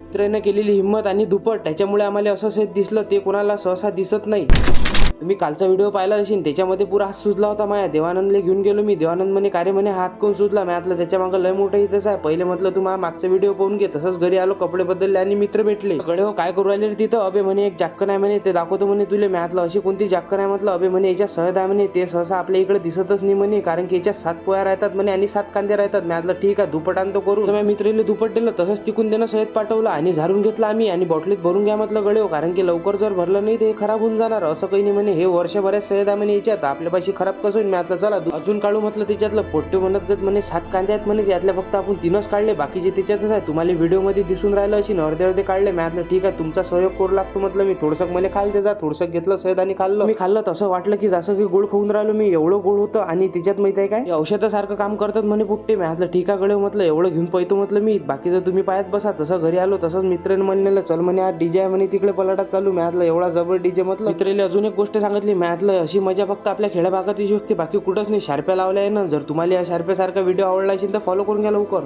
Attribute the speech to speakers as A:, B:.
A: मित्रांनी केलेली हिंमत आणि दुपट त्याच्यामुळे आम्हाला असं सेट दिसलं, ते कोणाला सहसा दिसत नाही. तुम्ही कालचा व्हिडिओ पाहिला असेल, त्याच्यामध्ये पुरा हात सुजला होता माझ्या. देवानंदला घेऊन गेलो मी. देवानंद म्हणे काय रे म्हणे हात कोण सुजला. मी म्हटलं त्याच्या मागं लय मोठं इथंच आहे. पहिले म्हटलं तू मागचा व्हिडिओ पाहून घे. तसंच घरी आलो, कपडे बदलले आणि मित्र भेटले. कडे हो काय करू राहिले तिथं. अबे म्हणे एक जाक्कन आहे म्हणे, ते दाखवतो म्हणे तुले. मी म्हटलं अशी कोणती जाक्कन आहे म्हटलं. अबे म्हणे याच्या सहज आहे म्हणे, ते सहसा आपल्या इकडे दिसतच नाही म्हणे, कारण की याच्यात 7 पोळ्या राहतात म्हणे आणि 7 कांदे राहतात. मी म्हटलं ठीक आहे दुपट आणतो करू. तर माझ्या मित्राला दुपट दिलं, तसंच तिकून त्यानं सहज पाठवलं आणि झाडून घेतलं आम्ही आणि बॉटलीत भरून घ्या म्हटलं गडे हो, कारण की लवकर जर भरलं नाही ते खराब होऊन जाणार. असं काही नाही म्हणे, हे वर्षभरात सहज आहे म्हणे याच्यात, आपल्यापाशी खराब कसं होईल. मी म्हटलं चला अजून काढू म्हटलं. त्याच्यातलं पोट्टे म्हणत जात म्हणे 7 कांदे आहेत म्हणे, त्यातल्या फक्त आपण 3च काढले, बाकीचे त्याच्यातच आहे. तुम्हाला व्हिडिओ मध्ये दिसून राहिलं अशी अर्धे काढले. मी म्हटलं ठीक आहे तुमचा सहयोग करू लागतो म्हटलं. मी थोडंसं मला खायला देजा. थोडंसं घेतलं सहज आणि खाल्लं. मी खाल्लं तसं वाटलं की जसं की गोड खाऊन राहिलो मी, एवढं गोड होतं. आणि त्याच्यात माहिती आहे काय, औषधासारखं काम करतात म्हणे पोट्टे. मी म्हटलं ठीक आहे गडे म्हटलं, एवढं घेऊन पैतो म्हटलं मी, बाकीचं तुम्ही पायात बसा. तसं घरी आलो, तसंच मित्रांनी म्हणलेलं चल म्हणे आज डीजे आहे म्हणे तिकडे पलाटात चालू. मी म्हटलं एवढा जबर डीजे म्हटलं. मित्राला अजून एक गोष्ट सांगितली. मी म्हटलं अशी मजा फक्त आपल्या खेड्या भागात येऊ शकते, बाकी कुठंच नाही. शार्प्या लावल्या आहे ना. जर तुम्हाला या शार्प्यासारखा व्हिडिओ आवडला असेल तर फॉलो करून घ्या लवकर.